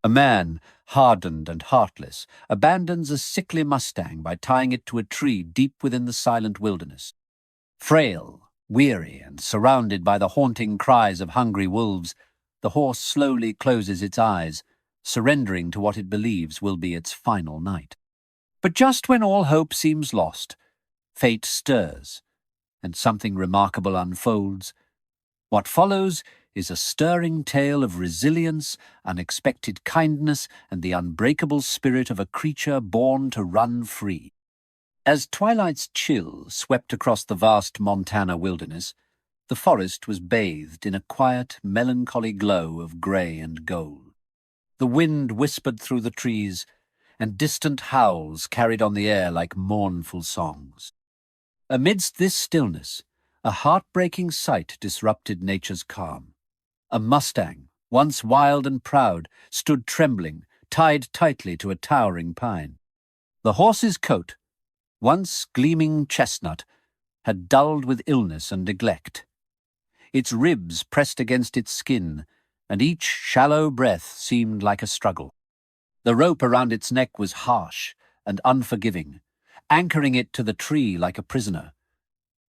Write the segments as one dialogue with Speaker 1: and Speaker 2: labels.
Speaker 1: A man, hardened and heartless, abandons a sickly mustang by tying it to a tree deep within the silent wilderness. Frail, weary, and surrounded by the haunting cries of hungry wolves, the horse slowly closes its eyes, surrendering to what it believes will be its final night. But just when all hope seems lost, fate stirs, and something remarkable unfolds. What follows is a stirring tale of resilience, unexpected kindness, and the unbreakable spirit of a creature born to run free. As twilight's chill swept across the vast Montana wilderness, the forest was bathed in a quiet, melancholy glow of grey and gold. The wind whispered through the trees, and distant howls carried on the air like mournful songs. Amidst this stillness, a heartbreaking sight disrupted nature's calm. A mustang, once wild and proud, stood trembling, tied tightly to a towering pine. The horse's coat, once gleaming chestnut, had dulled with illness and neglect. Its ribs pressed against its skin, and each shallow breath seemed like a struggle. The rope around its neck was harsh and unforgiving, anchoring it to the tree like a prisoner.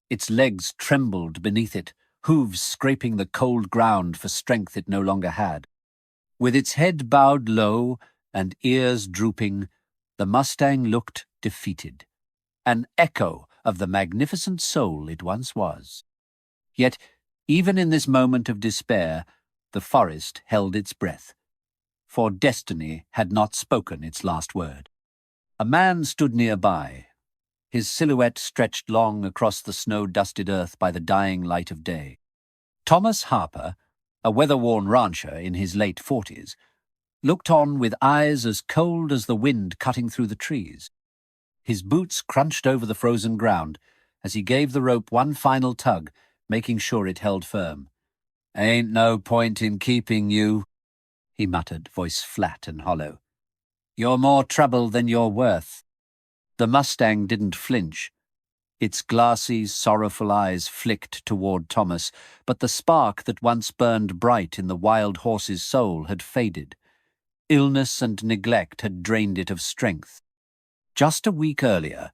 Speaker 1: Its legs trembled beneath it, hooves scraping the cold ground for strength it no longer had. With its head bowed low and ears drooping, the mustang looked defeated, an echo of the magnificent soul it once was. Yet, even in this moment of despair, the forest held its breath, for destiny had not spoken its last word. A man stood nearby, his silhouette stretched long across the snow-dusted earth by the dying light of day. Thomas Harper, a weather-worn rancher in his late 40s, looked on with eyes as cold as the wind cutting through the trees. His boots crunched over the frozen ground as he gave the rope one final tug, making sure it held firm. "Ain't no point in keeping you," he muttered, voice flat and hollow. "You're more trouble than you're worth." The mustang didn't flinch. Its glassy, sorrowful eyes flicked toward Thomas, but the spark that once burned bright in the wild horse's soul had faded. Illness and neglect had drained it of strength. Just a week earlier,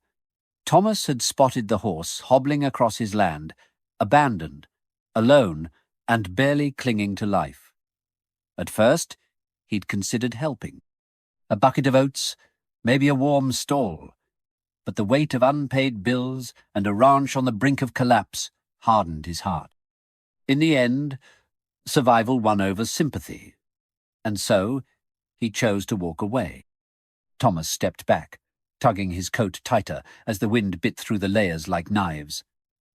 Speaker 1: Thomas had spotted the horse hobbling across his land, abandoned, alone, and barely clinging to life. At first, he'd considered helping. A bucket of oats, maybe a warm stall. But the weight of unpaid bills and a ranch on the brink of collapse hardened his heart. In the end, survival won over sympathy, and so he chose to walk away. Thomas stepped back, tugging his coat tighter as the wind bit through the layers like knives.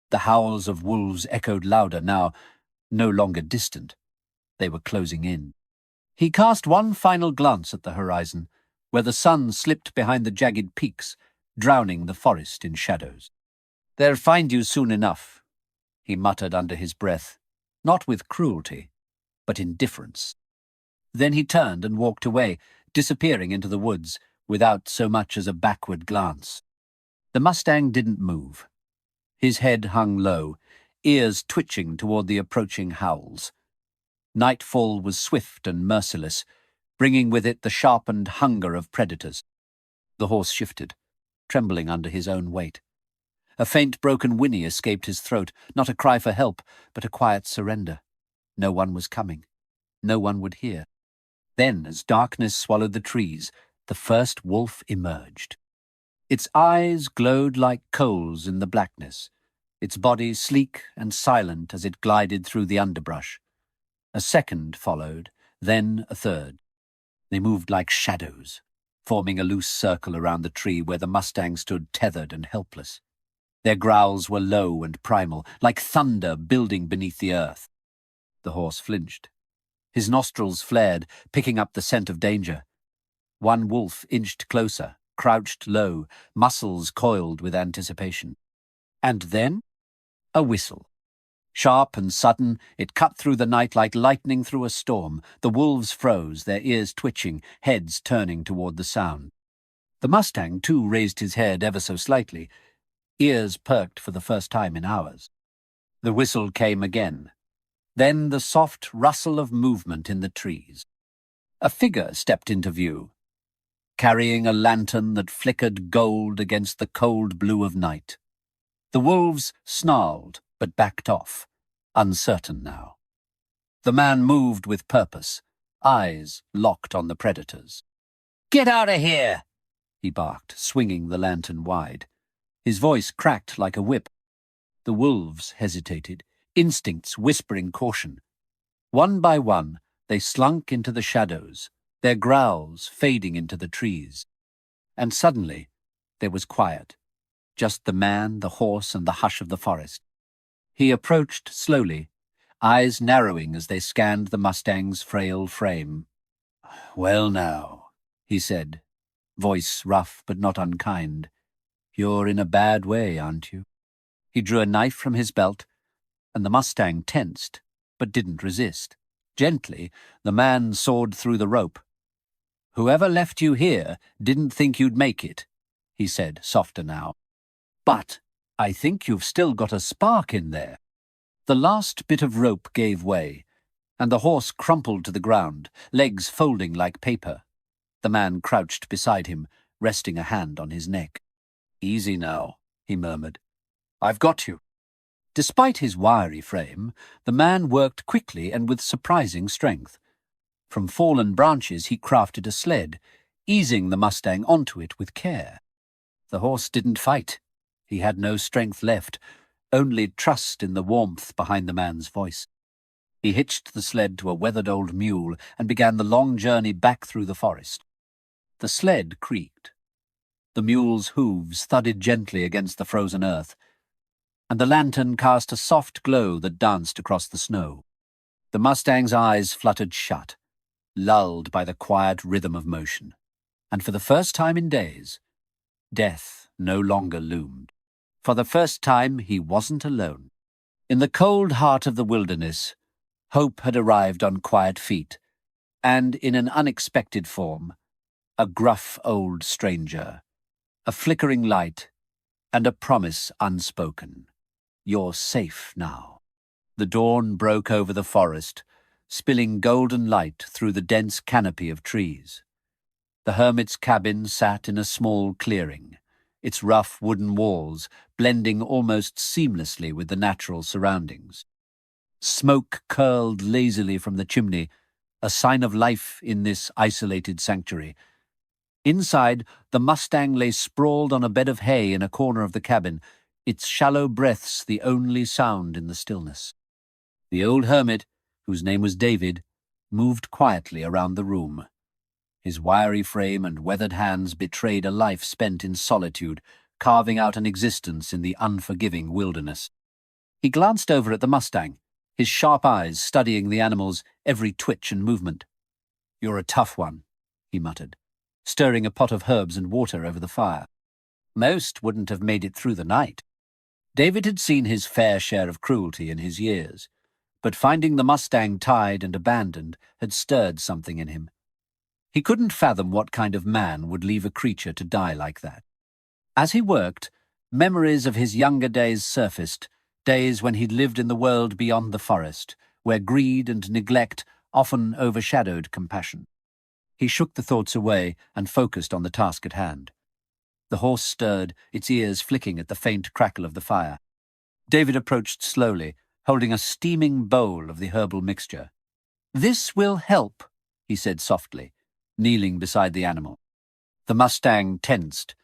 Speaker 1: The howls of wolves echoed louder now, no longer distant. They were closing in. He cast one final glance at the horizon, where the sun slipped behind the jagged peaks, drowning the forest in shadows. "They'll find you soon enough," he muttered under his breath, not with cruelty, but indifference. Then he turned and walked away, disappearing into the woods, without so much as a backward glance. The mustang didn't move. His head hung low, ears twitching toward the approaching howls. Nightfall was swift and merciless, bringing with it the sharpened hunger of predators. The horse shifted, trembling under his own weight. A faint broken whinny escaped his throat, not a cry for help, but a quiet surrender. No one was coming. No one would hear. Then, as darkness swallowed the trees, the first wolf emerged. Its eyes glowed like coals in the blackness, its body sleek and silent as it glided through the underbrush. A second followed, then a third. They moved like shadows, forming a loose circle around the tree where the mustang stood tethered and helpless. Their growls were low and primal, like thunder building beneath the earth. The horse flinched. His nostrils flared, picking up the scent of danger. One wolf inched closer, crouched low, muscles coiled with anticipation. And then, a whistle. Sharp and sudden, it cut through the night like lightning through a storm. The wolves froze, their ears twitching, heads turning toward the sound. The mustang, too, raised his head ever so slightly, ears perked for the first time in hours. The whistle came again. Then the soft rustle of movement in the trees. A figure stepped into view, carrying a lantern that flickered gold against the cold blue of night. The wolves snarled, but backed off, uncertain now. The man moved with purpose, eyes locked on the predators. "Get out of here!" he barked, swinging the lantern wide. His voice cracked like a whip. The wolves hesitated, instincts whispering caution. One by one, they slunk into the shadows, their growls fading into the trees. And suddenly, there was quiet. Just the man, the horse, and the hush of the forest. He approached slowly, eyes narrowing as they scanned the Mustang's frail frame. "Well now," he said, voice rough but not unkind. "You're in a bad way, aren't you?" He drew a knife from his belt, and the Mustang tensed, but didn't resist. Gently, the man sawed through the rope. "Whoever left you here didn't think you'd make it," he said, softer now. "But I think you've still got a spark in there." The last bit of rope gave way, and the horse crumpled to the ground, legs folding like paper. The man crouched beside him, resting a hand on his neck. "Easy now," he murmured. "I've got you." Despite his wiry frame, the man worked quickly and with surprising strength. From fallen branches he crafted a sled, easing the Mustang onto it with care. The horse didn't fight. He had no strength left, only trust in the warmth behind the man's voice. He hitched the sled to a weathered old mule and began the long journey back through the forest. The sled creaked. The mule's hooves thudded gently against the frozen earth, and the lantern cast a soft glow that danced across the snow. The Mustang's eyes fluttered shut, lulled by the quiet rhythm of motion, and for the first time in days, death no longer loomed. For the first time, he wasn't alone. In the cold heart of the wilderness, hope had arrived on quiet feet, and in an unexpected form, a gruff old stranger, a flickering light, and a promise unspoken. "You're safe now." The dawn broke over the forest, spilling golden light through the dense canopy of trees. The hermit's cabin sat in a small clearing, its rough wooden walls blending almost seamlessly with the natural surroundings. Smoke curled lazily from the chimney, a sign of life in this isolated sanctuary. Inside, the Mustang lay sprawled on a bed of hay in a corner of the cabin, its shallow breaths the only sound in the stillness. The old hermit, whose name was David, moved quietly around the room. His wiry frame and weathered hands betrayed a life spent in solitude, carving out an existence in the unforgiving wilderness. He glanced over at the Mustang, his sharp eyes studying the animal's every twitch and movement. "You're a tough one," he muttered, stirring a pot of herbs and water over the fire. Most wouldn't have made it through the night. David had seen his fair share of cruelty in his years, but finding the Mustang tied and abandoned had stirred something in him. He couldn't fathom what kind of man would leave a creature to die like that. As he worked, memories of his younger days surfaced, days when he'd lived in the world beyond the forest, where greed and neglect often overshadowed compassion. He shook the thoughts away and focused on the task at hand. The horse stirred, its ears flicking at the faint crackle of the fire. David approached slowly, holding a steaming bowl of the herbal mixture. "This will help," he said softly, kneeling beside the animal. The Mustang tensed,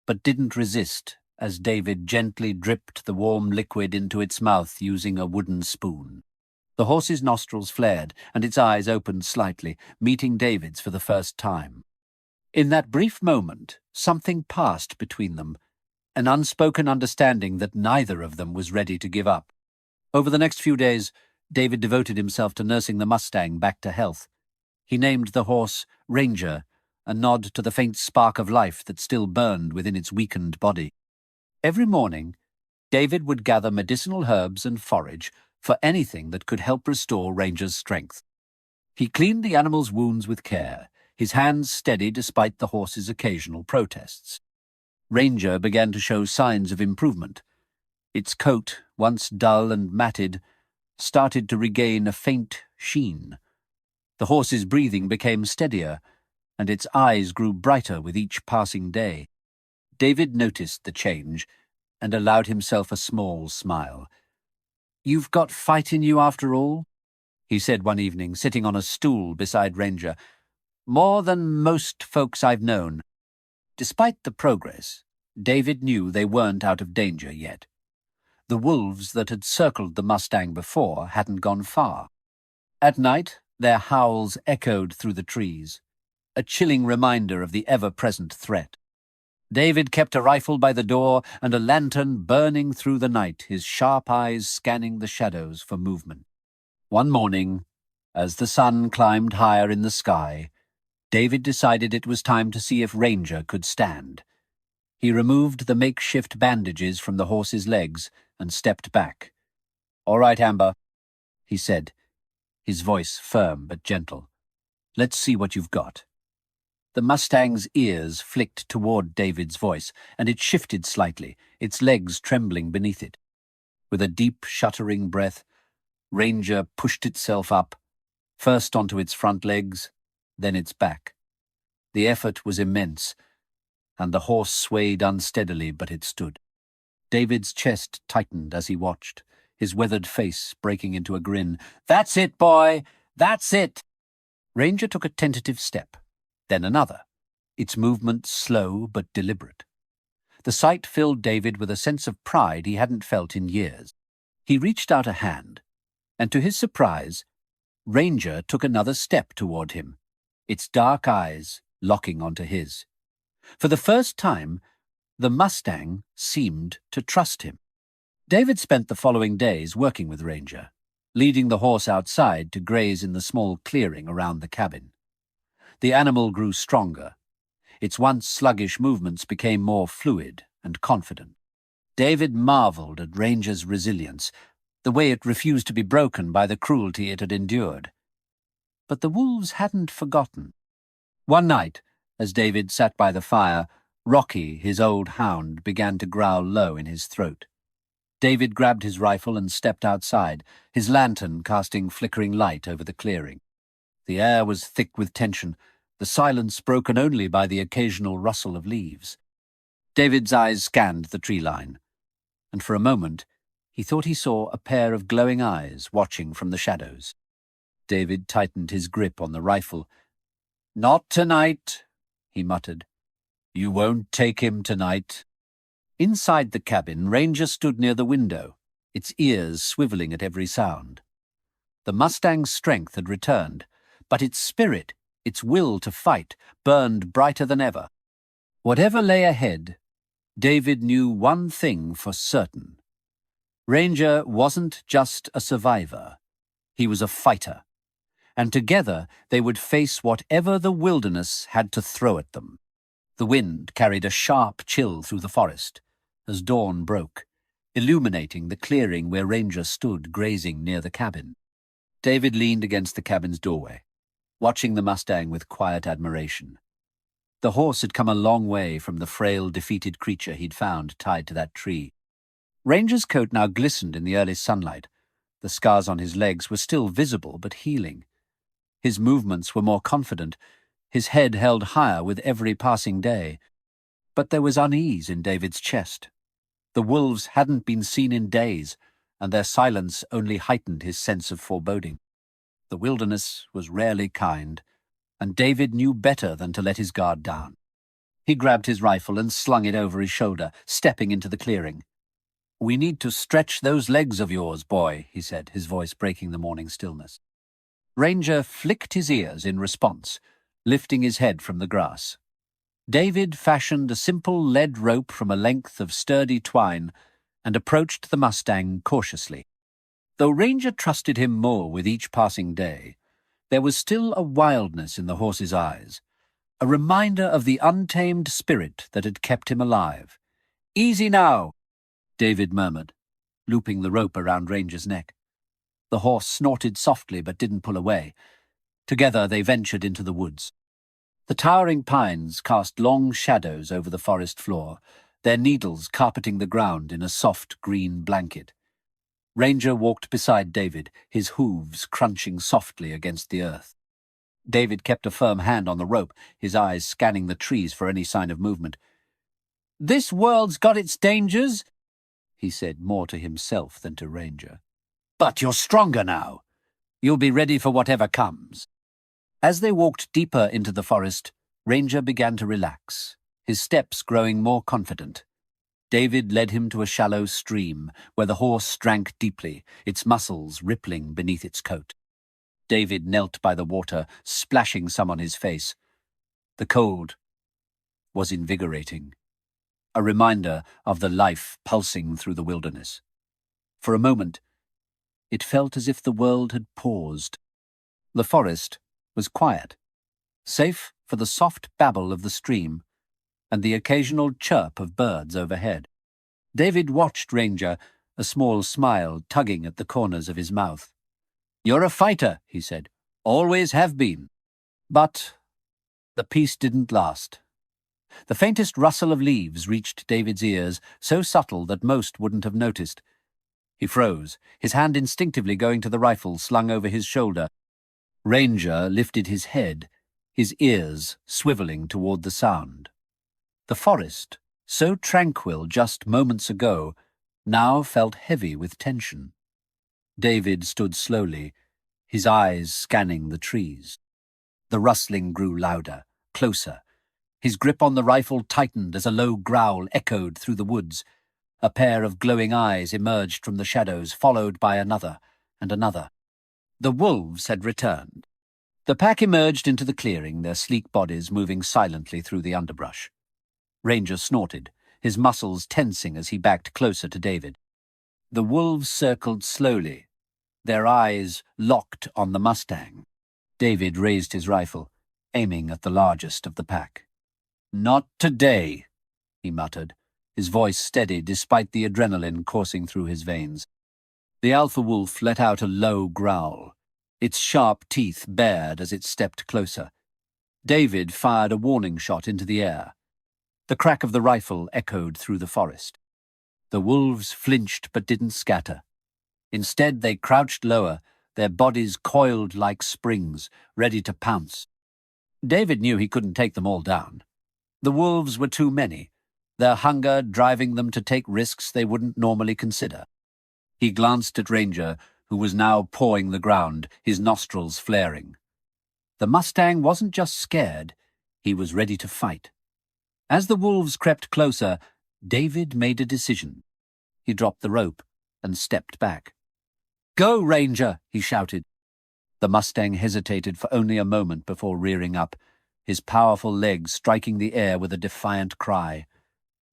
Speaker 1: but didn't resist as David gently dripped the warm liquid into its mouth using a wooden spoon. The horse's nostrils flared and its eyes opened slightly, meeting David's for the first time. In that brief moment, something passed between them, an unspoken understanding that neither of them was ready to give up. Over the next few days, David devoted himself to nursing the Mustang back to health. He named the horse Ranger, a nod to the faint spark of life that still burned within its weakened body. Every morning, David would gather medicinal herbs and forage for anything that could help restore Ranger's strength. He cleaned the animal's wounds with care, his hands steady despite the horse's occasional protests. Ranger began to show signs of improvement. Its coat, once dull and matted, started to regain a faint sheen. The horse's breathing became steadier, and its eyes grew brighter with each passing day. David noticed the change and allowed himself a small smile. "You've got fight in you after all," he said one evening, sitting on a stool beside Ranger. "More than most folks I've known." Despite the progress, David knew they weren't out of danger yet. The wolves that had circled the Mustang before hadn't gone far. At night, their howls echoed through the trees, a chilling reminder of the ever-present threat. David kept a rifle by the door and a lantern burning through the night, his sharp eyes scanning the shadows for movement. One morning, as the sun climbed higher in the sky, David decided it was time to see if Ranger could stand. He removed the makeshift bandages from the horse's legs and stepped back. "All right, Amber," he said, his voice firm but gentle. "Let's see what you've got." The Mustang's ears flicked toward David's voice, and it shifted slightly, its legs trembling beneath it. With a deep, shuddering breath, Ranger pushed itself up, first onto its front legs, then its back. The effort was immense, and the horse swayed unsteadily, but it stood. David's chest tightened as he watched, his weathered face breaking into a grin. "That's it, boy! That's it!" Ranger took a tentative step, then another, its movements slow but deliberate. The sight filled David with a sense of pride he hadn't felt in years. He reached out a hand, and to his surprise, Ranger took another step toward him, its dark eyes locking onto his. For the first time, the Mustang seemed to trust him. David spent the following days working with Ranger, leading the horse outside to graze in the small clearing around the cabin. The animal grew stronger. Its once sluggish movements became more fluid and confident. David marveled at Ranger's resilience, the way it refused to be broken by the cruelty it had endured. But the wolves hadn't forgotten. One night, as David sat by the fire, Rocky, his old hound, began to growl low in his throat. David grabbed his rifle and stepped outside, his lantern casting flickering light over the clearing. The air was thick with tension, the silence broken only by the occasional rustle of leaves. David's eyes scanned the tree line, and for a moment he thought he saw a pair of glowing eyes watching from the shadows. David tightened his grip on the rifle. "Not tonight," he muttered. "You won't take him tonight." Inside the cabin, Ranger stood near the window, its ears swiveling at every sound. The Mustang's strength had returned, but its spirit, its will to fight, burned brighter than ever. Whatever lay ahead, David knew one thing for certain. Ranger wasn't just a survivor. He was a fighter, and together they would face whatever the wilderness had to throw at them. The wind carried a sharp chill through the forest as dawn broke, illuminating the clearing where Ranger stood grazing near the cabin. David leaned against the cabin's doorway, watching the Mustang with quiet admiration. The horse had come a long way from the frail, defeated creature he'd found tied to that tree. Ranger's coat now glistened in the early sunlight. The scars on his legs were still visible but healing. His movements were more confident, his head held higher with every passing day. But there was unease in David's chest. The wolves hadn't been seen in days, and their silence only heightened his sense of foreboding. The wilderness was rarely kind, and David knew better than to let his guard down. He grabbed his rifle and slung it over his shoulder, stepping into the clearing. "We need to stretch those legs of yours, boy," he said, his voice breaking the morning stillness. Ranger flicked his ears in response, lifting his head from the grass. David fashioned a simple lead rope from a length of sturdy twine and approached the Mustang cautiously. Though Ranger trusted him more with each passing day, there was still a wildness in the horse's eyes, a reminder of the untamed spirit that had kept him alive. "Easy now," David murmured, looping the rope around Ranger's neck. The horse snorted softly but didn't pull away. Together they ventured into the woods. The towering pines cast long shadows over the forest floor, their needles carpeting the ground in a soft green blanket. Ranger walked beside David, his hooves crunching softly against the earth. David kept a firm hand on the rope, his eyes scanning the trees for any sign of movement. "This world's got its dangers," he said, more to himself than to Ranger. "But you're stronger now. You'll be ready for whatever comes." As they walked deeper into the forest, Ranger began to relax, his steps growing more confident. David led him to a shallow stream where the horse drank deeply, its muscles rippling beneath its coat. David knelt by the water, splashing some on his face. The cold was invigorating, a reminder of the life pulsing through the wilderness. For a moment, it felt as if the world had paused. The forest was quiet, safe for the soft babble of the stream and the occasional chirp of birds overhead. David watched Ranger, a small smile tugging at the corners of his mouth. "You're a fighter," he said. "Always have been." But the peace didn't last. The faintest rustle of leaves reached David's ears, so subtle that most wouldn't have noticed. He froze, his hand instinctively going to the rifle slung over his shoulder. Ranger lifted his head, his ears swiveling toward the sound. The forest, so tranquil just moments ago, now felt heavy with tension. David stood slowly, his eyes scanning the trees. The rustling grew louder, closer. His grip on the rifle tightened as a low growl echoed through the woods. A pair of glowing eyes emerged from the shadows, followed by another and another. The wolves had returned. The pack emerged into the clearing, their sleek bodies moving silently through the underbrush. Ranger snorted, his muscles tensing as he backed closer to David. The wolves circled slowly, their eyes locked on the Mustang. David raised his rifle, aiming at the largest of the pack. "Not today," he muttered, his voice steady despite the adrenaline coursing through his veins. The alpha wolf let out a low growl, its sharp teeth bared as it stepped closer. David fired a warning shot into the air. The crack of the rifle echoed through the forest. The wolves flinched but didn't scatter. Instead, they crouched lower, their bodies coiled like springs, ready to pounce. David knew he couldn't take them all down. The wolves were too many, their hunger driving them to take risks they wouldn't normally consider. He glanced at Ranger, who was now pawing the ground, his nostrils flaring. The Mustang wasn't just scared, he was ready to fight. As the wolves crept closer, David made a decision. He dropped the rope and stepped back. "Go, Ranger!" he shouted. The Mustang hesitated for only a moment before rearing up, his powerful legs striking the air with a defiant cry.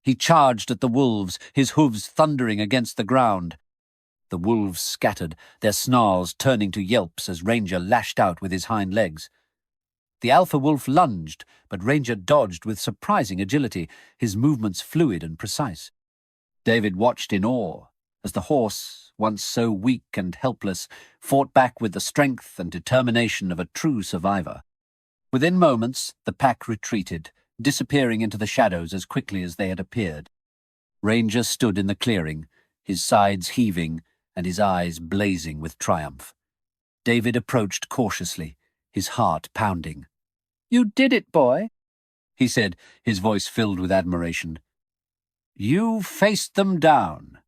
Speaker 1: He charged at the wolves, his hooves thundering against the ground. The wolves scattered, their snarls turning to yelps as Ranger lashed out with his hind legs. The alpha wolf lunged, but Ranger dodged with surprising agility, his movements fluid and precise. David watched in awe as the horse, once so weak and helpless, fought back with the strength and determination of a true survivor. Within moments, the pack retreated, disappearing into the shadows as quickly as they had appeared. Ranger stood in the clearing, his sides heaving and his eyes blazing with triumph. David approached cautiously, his heart pounding. "You did it, boy," he said, his voice filled with admiration. "You faced them down,"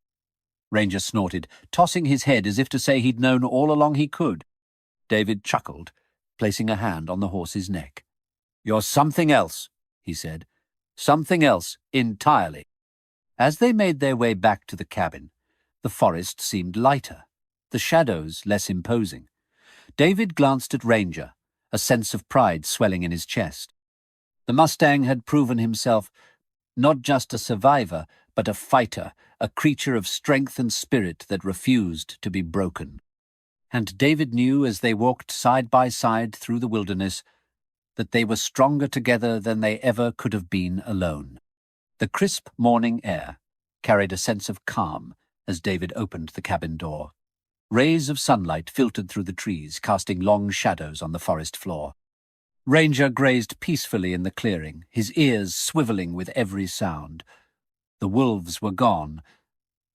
Speaker 1: Ranger snorted, tossing his head as if to say he'd known all along he could. David chuckled, placing a hand on the horse's neck. "You're something else," he said. "Something else entirely." As they made their way back to the cabin, the forest seemed lighter, the shadows less imposing. David glanced at Ranger, a sense of pride swelling in his chest. The Mustang had proven himself not just a survivor, but a fighter, a creature of strength and spirit that refused to be broken. And David knew as they walked side by side through the wilderness that they were stronger together than they ever could have been alone. The crisp morning air carried a sense of calm as David opened the cabin door. Rays of sunlight filtered through the trees, casting long shadows on the forest floor. Ranger grazed peacefully in the clearing, his ears swiveling with every sound. The wolves were gone,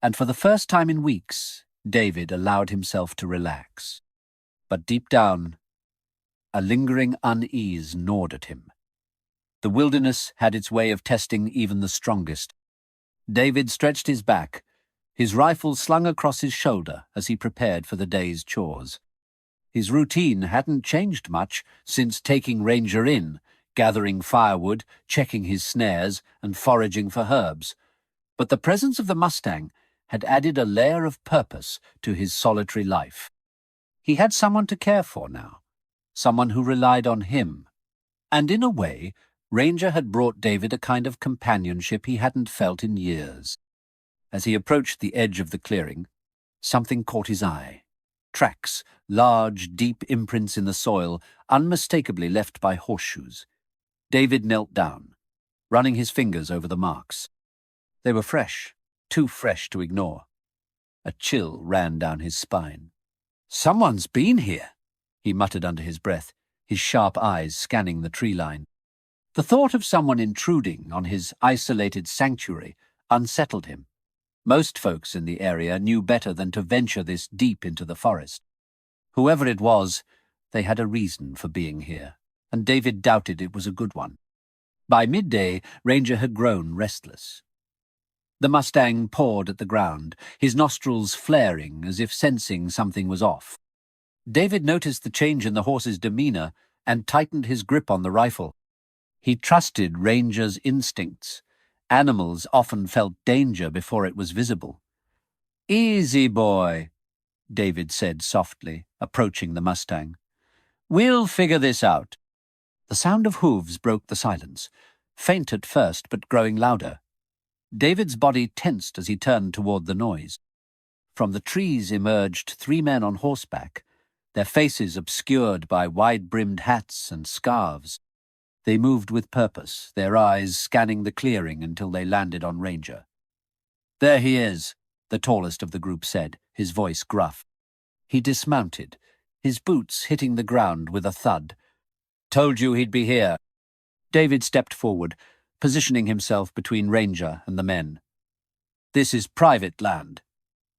Speaker 1: and for the first time in weeks, David allowed himself to relax. But deep down, A lingering unease gnawed at him. The wilderness had its way of testing even the strongest. David stretched his back, his rifle slung across his shoulder as he prepared for the day's chores. His routine hadn't changed much since taking Ranger in, gathering firewood, checking his snares, and foraging for herbs. But the presence of the Mustang had added a layer of purpose to his solitary life. He had someone to care for now, someone who relied on him. And in a way, Ranger had brought David a kind of companionship he hadn't felt in years. As he approached the edge of the clearing, something caught his eye. Tracks, large, deep imprints in the soil, unmistakably left by horseshoes. David knelt down, running his fingers over the marks. They were fresh, too fresh to ignore. A chill ran down his spine. "Someone's been here," he muttered under his breath, his sharp eyes scanning the tree line. The thought of someone intruding on his isolated sanctuary unsettled him. Most folks in the area knew better than to venture this deep into the forest. Whoever it was, they had a reason for being here, and David doubted it was a good one. By midday, Ranger had grown restless. The Mustang pawed at the ground, his nostrils flaring as if sensing something was off. David noticed the change in the horse's demeanor and tightened his grip on the rifle. He trusted Ranger's instincts. Animals often felt danger before it was visible. "Easy, boy," David said softly, approaching the Mustang. "We'll figure this out." The sound of hooves broke the silence, faint at first but growing louder. David's body tensed as he turned toward the noise. From the trees emerged 3 men on horseback, their faces obscured by wide-brimmed hats and scarves. They moved with purpose, their eyes scanning the clearing until they landed on Ranger. "There he is," the tallest of the group said, his voice gruff. He dismounted, his boots hitting the ground with a thud. "Told you he'd be here." David stepped forward, positioning himself between Ranger and the men. "This is private land,"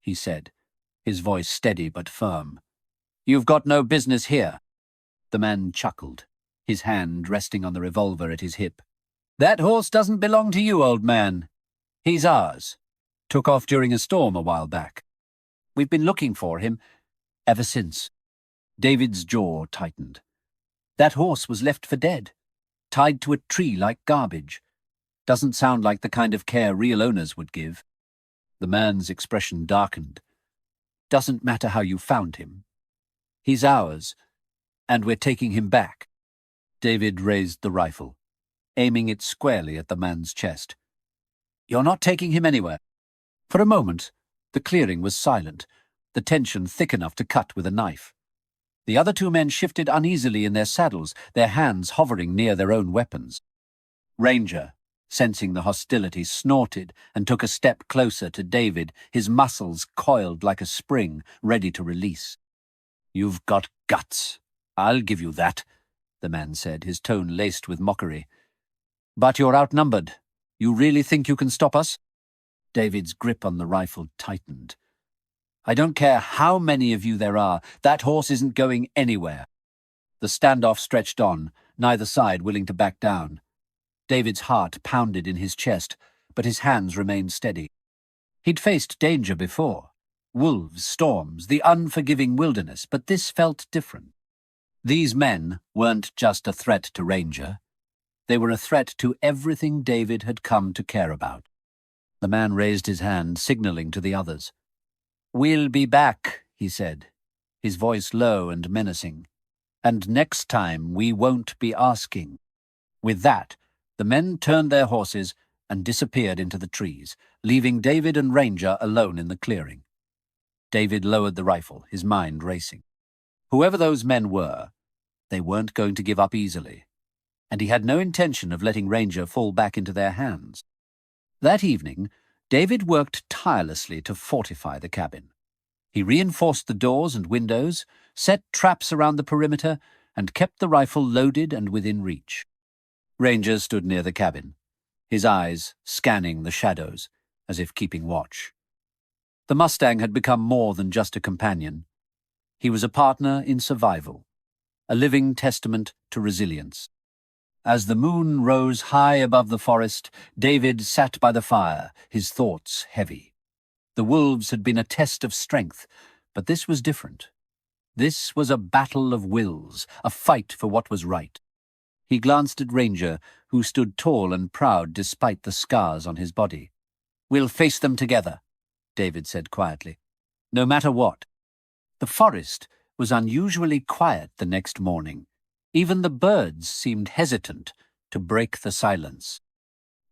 Speaker 1: he said, his voice steady but firm. "You've got no business here." The man chuckled, his hand resting on the revolver at his hip. "That horse doesn't belong to you, old man. He's ours. Took off during a storm a while back. We've been looking for him ever since." David's jaw tightened. That horse was left for dead, tied to a tree like garbage. Doesn't sound like the kind of care real owners would give. The man's expression darkened. "Doesn't matter how you found him. He's ours, and we're taking him back." David raised the rifle, aiming it squarely at the man's chest. "You're not taking him anywhere." For a moment, the clearing was silent, the tension thick enough to cut with a knife. The other 2 men shifted uneasily in their saddles, their hands hovering near their own weapons. Ranger, sensing the hostility, snorted and took a step closer to David, his muscles coiled like a spring, ready to release. "You've got guts. I'll give you that," the man said, his tone laced with mockery. "But you're outnumbered. You really think you can stop us?" David's grip on the rifle tightened. "I don't care how many of you there are, that horse isn't going anywhere." The standoff stretched on, neither side willing to back down. David's heart pounded in his chest, but his hands remained steady. He'd faced danger before. Wolves, storms, the unforgiving wilderness, but this felt different. These men weren't just a threat to Ranger. They were a threat to everything David had come to care about. The man raised his hand, signaling to the others. "We'll be back," he said, his voice low and menacing. "And next time we won't be asking." With that, the men turned their horses and disappeared into the trees, leaving David and Ranger alone in the clearing. David lowered the rifle, his mind racing. Whoever those men were, they weren't going to give up easily, and he had no intention of letting Ranger fall back into their hands. That evening, David worked tirelessly to fortify the cabin. He reinforced the doors and windows, set traps around the perimeter, and kept the rifle loaded and within reach. Ranger stood near the cabin, his eyes scanning the shadows, as if keeping watch. The Mustang had become more than just a companion. He was a partner in survival. a living testament to resilience. As the moon rose high above the forest, David sat by the fire, his thoughts heavy. The wolves had been a test of strength, but this was different. This was a battle of wills, a fight for what was right. He glanced at Ranger, who stood tall and proud despite the scars on his body. "We'll face them together," David said quietly. "No matter what." The forest was unusually quiet the next morning. Even the birds seemed hesitant to break the silence.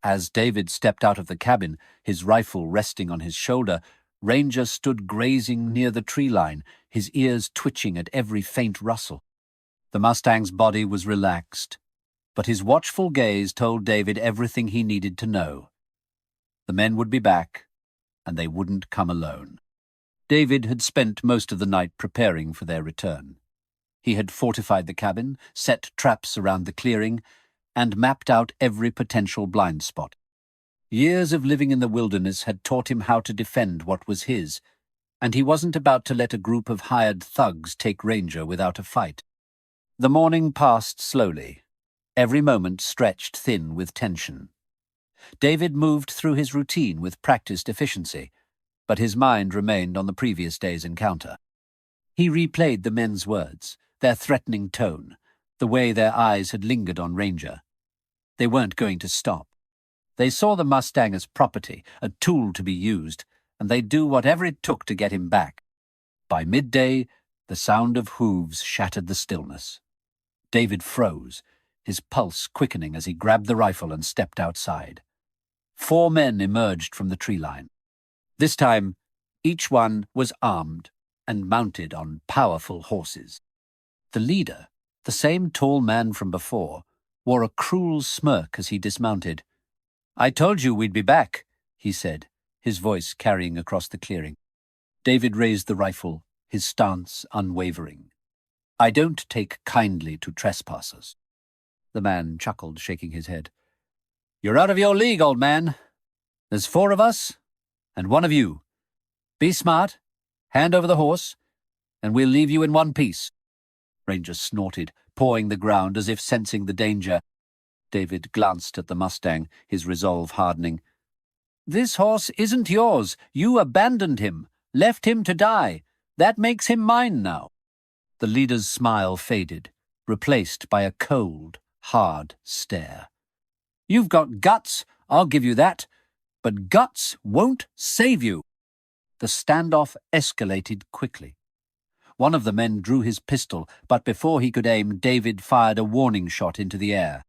Speaker 1: As David stepped out of the cabin, his rifle resting on his shoulder, Ranger stood grazing near the tree line, his ears twitching at every faint rustle. The Mustang's body was relaxed, but his watchful gaze told David everything he needed to know. The men would be back, and they wouldn't come alone. David had spent most of the night preparing for their return. He had fortified the cabin, set traps around the clearing, and mapped out every potential blind spot. Years of living in the wilderness had taught him how to defend what was his, and he wasn't about to let a group of hired thugs take Ranger without a fight. The morning passed slowly, every moment stretched thin with tension. David moved through his routine with practiced efficiency, but his mind remained on the previous day's encounter. He replayed the men's words, their threatening tone, the way their eyes had lingered on Ranger. They weren't going to stop. They saw the Mustang as property, a tool to be used, and they'd do whatever it took to get him back. By midday, the sound of hooves shattered the stillness. David froze, his pulse quickening as he grabbed the rifle and stepped outside. 4 men emerged from the tree line. This time, each one was armed and mounted on powerful horses. The leader, the same tall man from before, wore a cruel smirk as he dismounted. "I told you we'd be back," he said, his voice carrying across the clearing. David raised the rifle, his stance unwavering. "I don't take kindly to trespassers." The man chuckled, shaking his head. "You're out of your league, old man. There's 4 of us, and 1 of you. Be smart, hand over the horse, and we'll leave you in one piece." Ranger snorted, pawing the ground as if sensing the danger. David glanced at the Mustang, his resolve hardening. "This horse isn't yours. You abandoned him, left him to die. That makes him mine now." The leader's smile faded, replaced by a cold, hard stare. "You've got guts, I'll give you that, but guts won't save you." The standoff escalated quickly. One of the men drew his pistol, but before he could aim, David fired a warning shot into the air.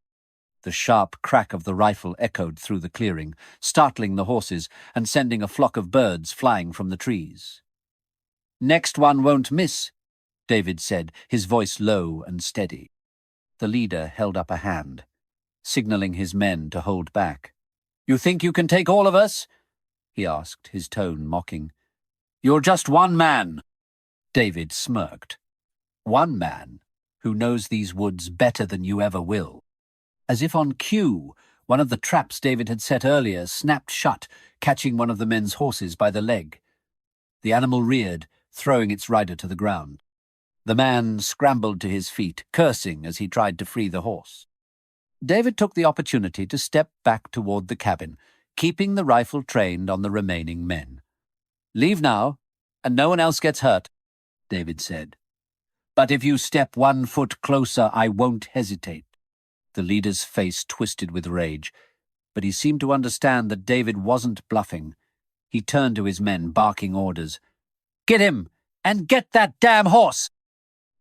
Speaker 1: The sharp crack of the rifle echoed through the clearing, startling the horses and sending a flock of birds flying from the trees. "Next one won't miss," David said, his voice low and steady. The leader held up a hand, signaling his men to hold back. "You think you can take all of us?" he asked, his tone mocking. "You're just one man." David smirked. "One man who knows these woods better than you ever will." As if on cue, one of the traps David had set earlier snapped shut, catching one of the men's horses by the leg. The animal reared, throwing its rider to the ground. The man scrambled to his feet, cursing as he tried to free the horse. David took the opportunity to step back toward the cabin, keeping the rifle trained on the remaining men. "Leave now, and no one else gets hurt," David said. "But if you step 1 foot closer, I won't hesitate." The leader's face twisted with rage, but he seemed to understand that David wasn't bluffing. He turned to his men, barking orders. "Get him, and get that damn horse!"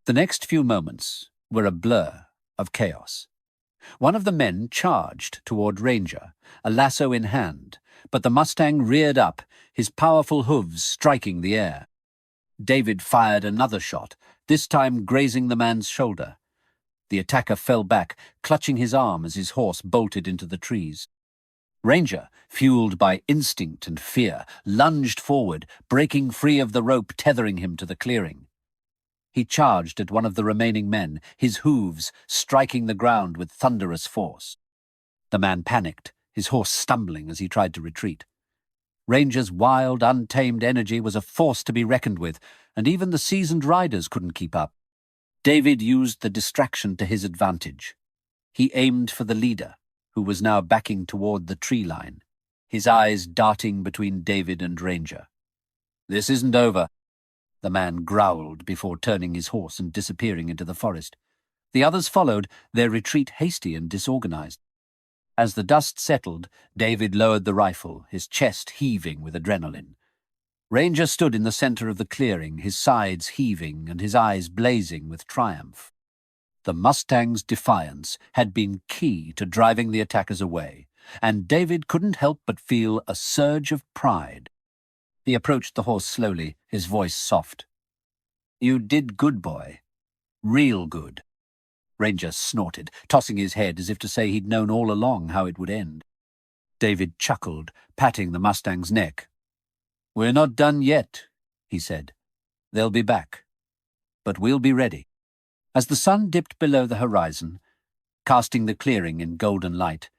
Speaker 1: The next few moments were a blur of chaos. One of the men charged toward Ranger, a lasso in hand, but the Mustang reared up, his powerful hooves striking the air. David fired another shot, this time grazing the man's shoulder. The attacker fell back, clutching his arm as his horse bolted into the trees. Ranger, fueled by instinct and fear, lunged forward, breaking free of the rope tethering him to the clearing. He charged at one of the remaining men, his hooves striking the ground with thunderous force. The man panicked, his horse stumbling as he tried to retreat. Ranger's wild, untamed energy was a force to be reckoned with, and even the seasoned riders couldn't keep up. David used the distraction to his advantage. He aimed for the leader, who was now backing toward the tree line, his eyes darting between David and Ranger. "This isn't over," the man growled before turning his horse and disappearing into the forest. The others followed, their retreat hasty and disorganized. As the dust settled, David lowered the rifle, his chest heaving with adrenaline. Ranger stood in the center of the clearing, his sides heaving and his eyes blazing with triumph. The Mustang's defiance had been key to driving the attackers away, and David couldn't help but feel a surge of pride. He approached the horse slowly, his voice soft. "You did good, boy. Real good." Ranger snorted, tossing his head as if to say he'd known all along how it would end. David chuckled, patting the Mustang's neck. "We're not done yet," he said. "They'll be back. But we'll be ready." As the sun dipped below the horizon, casting the clearing in golden light,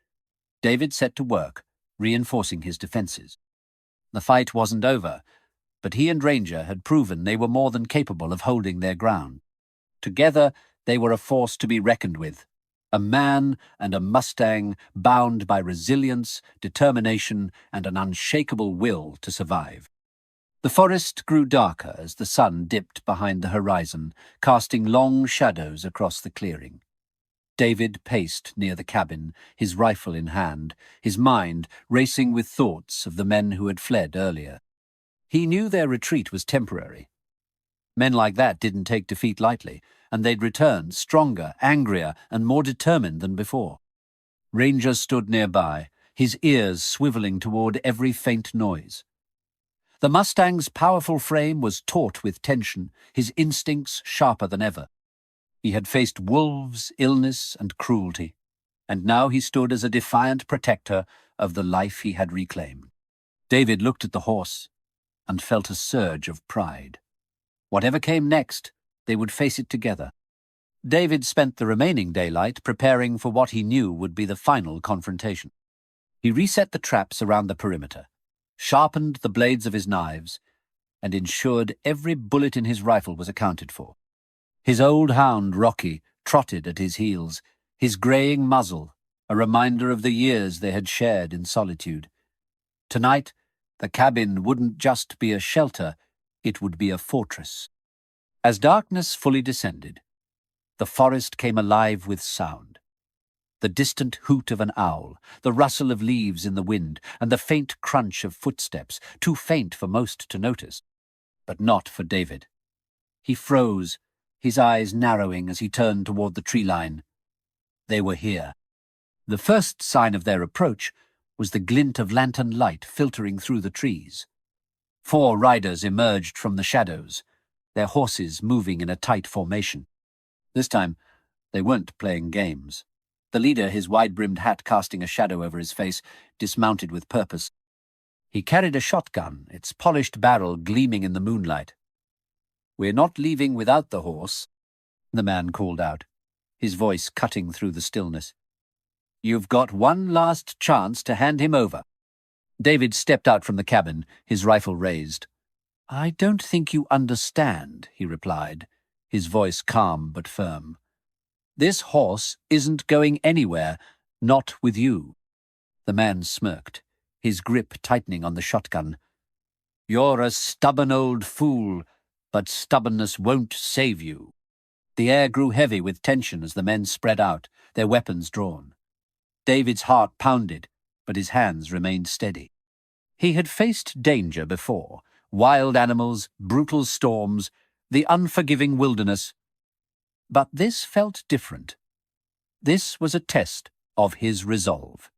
Speaker 1: David set to work, reinforcing his defenses. The fight wasn't over, but he and Ranger had proven they were more than capable of holding their ground. Together, they were a force to be reckoned with, a man and a Mustang bound by resilience, determination, and an unshakable will to survive. The forest grew darker as the sun dipped behind the horizon, casting long shadows across the clearing. David paced near the cabin, his rifle in hand, his mind racing with thoughts of the men who had fled earlier. He knew their retreat was temporary. Men like that didn't take defeat lightly, and they'd return stronger, angrier, and more determined than before. Ranger stood nearby, his ears swiveling toward every faint noise. The Mustang's powerful frame was taut with tension, his instincts sharper than ever. He had faced wolves, illness, and cruelty, and now he stood as a defiant protector of the life he had reclaimed. David looked at the horse and felt a surge of pride. Whatever came next, they would face it together. David spent the remaining daylight preparing for what he knew would be the final confrontation. He reset the traps around the perimeter, sharpened the blades of his knives, and ensured every bullet in his rifle was accounted for. His old hound, Rocky, trotted at his heels, his greying muzzle a reminder of the years they had shared in solitude. Tonight, the cabin wouldn't just be a shelter, it would be a fortress. As darkness fully descended, the forest came alive with sound. The distant hoot of an owl, the rustle of leaves in the wind, and the faint crunch of footsteps, too faint for most to notice, but not for David. He froze, his eyes narrowing as he turned toward the tree line. They were here. The first sign of their approach was the glint of lantern light filtering through the trees. 4 riders emerged from the shadows, their horses moving in a tight formation. This time, they weren't playing games. The leader, his wide-brimmed hat casting a shadow over his face, dismounted with purpose. He carried a shotgun, its polished barrel gleaming in the moonlight. "We're not leaving without the horse," the man called out, his voice cutting through the stillness. "You've got one last chance to hand him over." David stepped out from the cabin, his rifle raised. "I don't think you understand," he replied, his voice calm but firm. "This horse isn't going anywhere, not with you." The man smirked, his grip tightening on the shotgun. "You're a stubborn old fool, but stubbornness won't save you." The air grew heavy with tension as the men spread out, their weapons drawn. David's heart pounded, but his hands remained steady. He had faced danger before, wild animals, brutal storms, the unforgiving wilderness. But this felt different. This was a test of his resolve,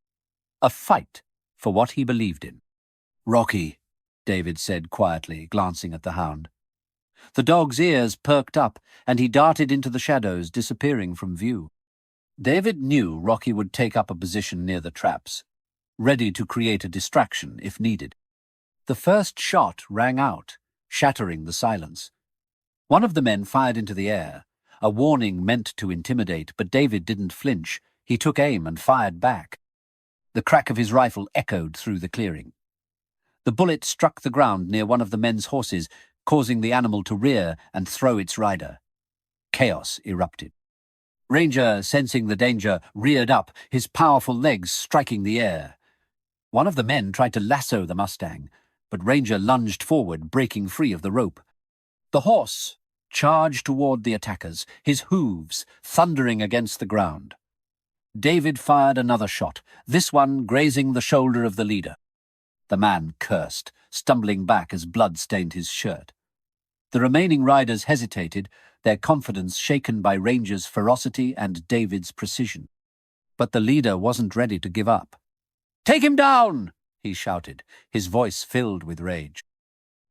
Speaker 1: a fight for what he believed in. "Rocky," David said quietly, glancing at the hound. The dog's ears perked up, and he darted into the shadows, disappearing from view. David knew Rocky would take up a position near the traps, ready to create a distraction if needed. The first shot rang out, shattering the silence. One of the men fired into the air, a warning meant to intimidate, but David didn't flinch. He took aim and fired back. The crack of his rifle echoed through the clearing. The bullet struck the ground near one of the men's horses, causing the animal to rear and throw its rider. chaos erupted. Ranger, sensing the danger, reared up, his powerful legs striking the air. One of the men tried to lasso the Mustang, but Ranger lunged forward, breaking free of the rope. The horse charged toward the attackers, his hooves thundering against the ground. David fired another shot, this one grazing the shoulder of the leader. The man cursed, stumbling back as blood stained his shirt. The remaining riders hesitated, their confidence shaken by Ranger's ferocity and David's precision. But the leader wasn't ready to give up. "Take him down!" he shouted, his voice filled with rage.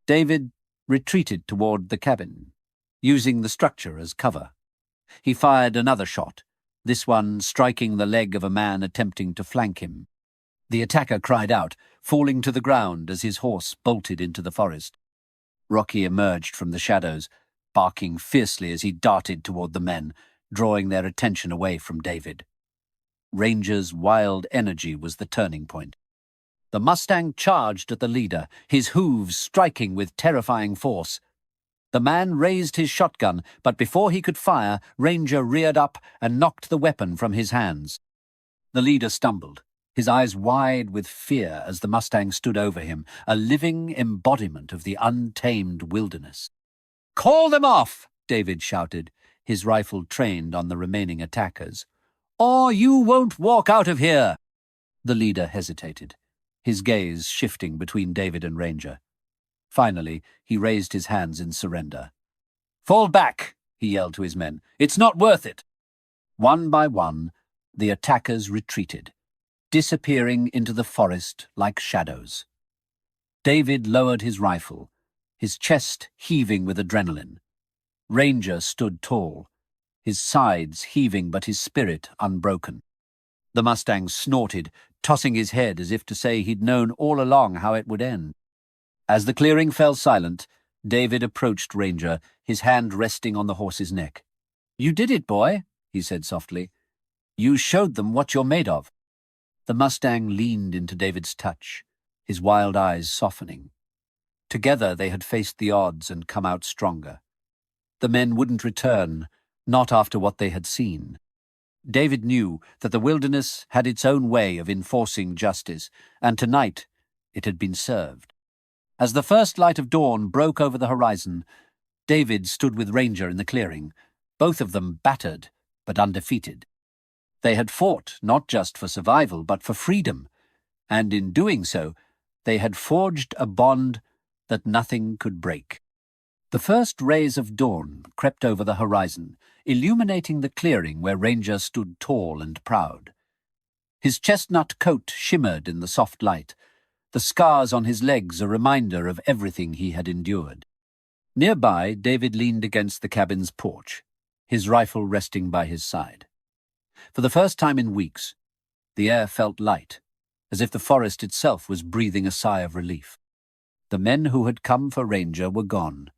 Speaker 1: David retreated toward the cabin, using the structure as cover. He fired another shot, this one striking the leg of a man attempting to flank him. The attacker cried out, falling to the ground as his horse bolted into the forest. Rocky emerged from the shadows, barking fiercely as he darted toward the men, drawing their attention away from David. Ranger's wild energy was the turning point. The Mustang charged at the leader, his hooves striking with terrifying force. The man raised his shotgun, but before he could fire, Ranger reared up and knocked the weapon from his hands. The leader stumbled, his eyes wide with fear as the Mustang stood over him, a living embodiment of the untamed wilderness. "Call them off!" David shouted, his rifle trained on the remaining attackers. "Or you won't walk out of here!" The leader hesitated, his gaze shifting between David and Ranger. Finally, he raised his hands in surrender. "Fall back!" he yelled to his men. "It's not worth it!" One by one, the attackers retreated, disappearing into the forest like shadows. David lowered his rifle, his chest heaving with adrenaline. Ranger stood tall, his sides heaving but his spirit unbroken. The Mustang snorted, tossing his head as if to say he'd known all along how it would end. As the clearing fell silent, David approached Ranger, his hand resting on the horse's neck. "You did it, boy," he said softly. "You showed them what you're made of." The Mustang leaned into David's touch, his wild eyes softening. Together they had faced the odds and come out stronger. The men wouldn't return, not after what they had seen. David knew that the wilderness had its own way of enforcing justice, and tonight it had been served. As the first light of dawn broke over the horizon, David stood with Ranger in the clearing, both of them battered but undefeated. They had fought not just for survival but for freedom, and in doing so, they had forged a bond that nothing could break. The first rays of dawn crept over the horizon, illuminating the clearing where Ranger stood tall and proud. His chestnut coat shimmered in the soft light, the scars on his legs a reminder of everything he had endured. Nearby, David leaned against the cabin's porch, his rifle resting by his side. For the first time in weeks, the air felt light, as if the forest itself was breathing a sigh of relief. The men who had come for Ranger were gone,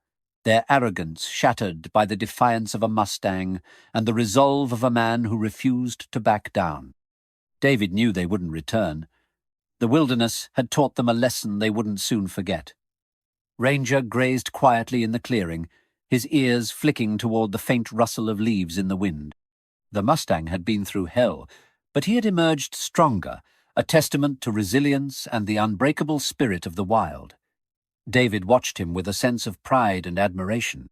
Speaker 1: their arrogance shattered by the defiance of a Mustang and the resolve of a man who refused to back down. David knew they wouldn't return. The wilderness had taught them a lesson they wouldn't soon forget. Ranger grazed quietly in the clearing, his ears flicking toward the faint rustle of leaves in the wind. The Mustang had been through hell, but he had emerged stronger, a testament to resilience and the unbreakable spirit of the wild. David watched him with a sense of pride and admiration.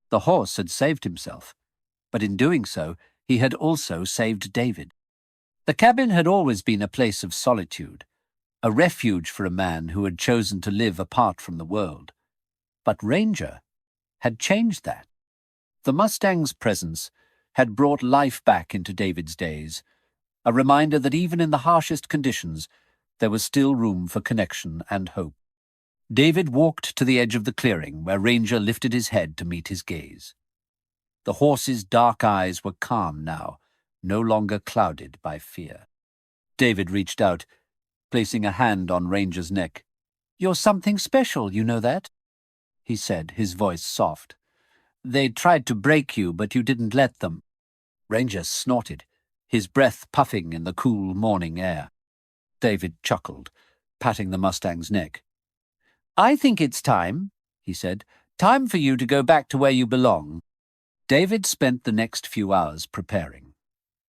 Speaker 1: The horse had saved himself, but in doing so, he had also saved David. The cabin had always been a place of solitude, a refuge for a man who had chosen to live apart from the world. But Ranger had changed that. The Mustang's presence had brought life back into David's days, a reminder that even in the harshest conditions, there was still room for connection and hope. David walked to the edge of the clearing where Ranger lifted his head to meet his gaze. The horse's dark eyes were calm now, no longer clouded by fear. David reached out, placing a hand on Ranger's neck. "You're something special, you know that?" he said, his voice soft. "They tried to break you, but you didn't let them." Ranger snorted, his breath puffing in the cool morning air. David chuckled, patting the Mustang's neck. "I think it's time," he said. "Time for you to go back to where you belong." David spent the next few hours preparing.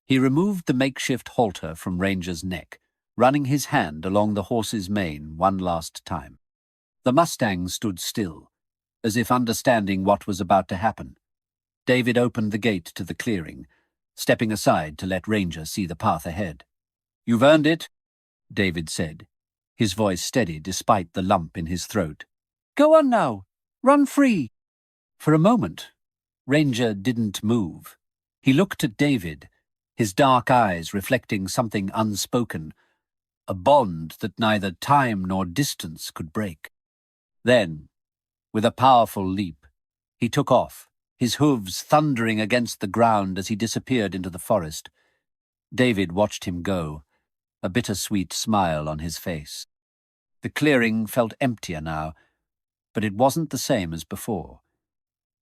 Speaker 1: He removed the makeshift halter from Ranger's neck, running his hand along the horse's mane one last time. The Mustang stood still, as if understanding what was about to happen. David opened the gate to the clearing, stepping aside to let Ranger see the path ahead. "You've earned it," David said, his voice steady despite the lump in his throat. "Go on now. Run free." For a moment, Ranger didn't move. He looked at David, his dark eyes reflecting something unspoken, a bond that neither time nor distance could break. Then, with a powerful leap, he took off, his hooves thundering against the ground as he disappeared into the forest. David watched him go, a bittersweet smile on his face. The clearing felt emptier now, but it wasn't the same as before.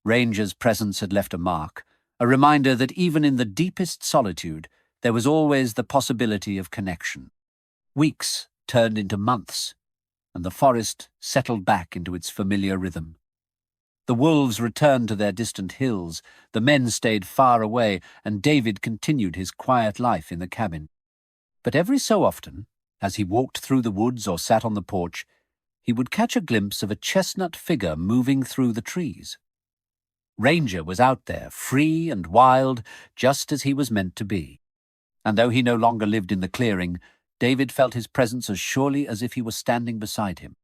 Speaker 1: Ranger's presence had left a mark, a reminder that even in the deepest solitude, there was always the possibility of connection. Weeks turned into months, and the forest settled back into its familiar rhythm. The wolves returned to their distant hills, the men stayed far away, and David continued his quiet life in the cabin. But every so often, as he walked through the woods or sat on the porch, he would catch a glimpse of a chestnut figure moving through the trees. Ranger was out there, free and wild, just as he was meant to be. And though he no longer lived in the clearing, David felt his presence as surely as if he were standing beside him.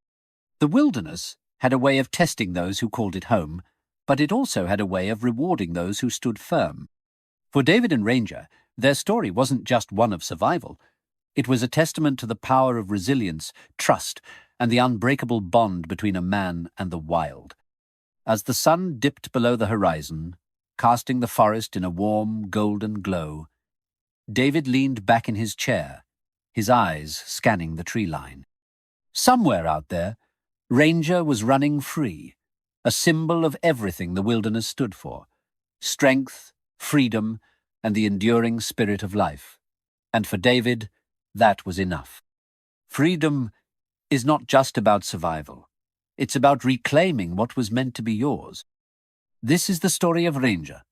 Speaker 1: The wilderness had a way of testing those who called it home, but it also had a way of rewarding those who stood firm. For David and Ranger, their story wasn't just one of survival. It was a testament to the power of resilience, trust, and the unbreakable bond between a man and the wild. As the sun dipped below the horizon, casting the forest in a warm, golden glow, David leaned back in his chair, his eyes scanning the tree line. Somewhere out there, Ranger was running free, a symbol of everything the wilderness stood for: strength, freedom, and the enduring spirit of life. And for David, that was enough. Freedom is not just about survival. It's about reclaiming what was meant to be yours. This is the story of Ranger,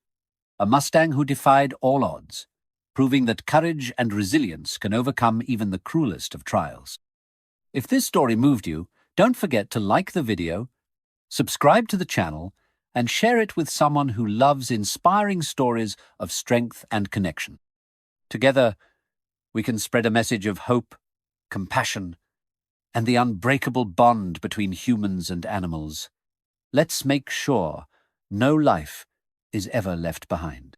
Speaker 1: a Mustang who defied all odds, proving that courage and resilience can overcome even the cruelest of trials. If this story moved you, don't forget to like the video, subscribe to the channel, and share it with someone who loves inspiring stories of strength and connection. Together, we can spread a message of hope, compassion, and the unbreakable bond between humans and animals. Let's make sure no life is ever left behind.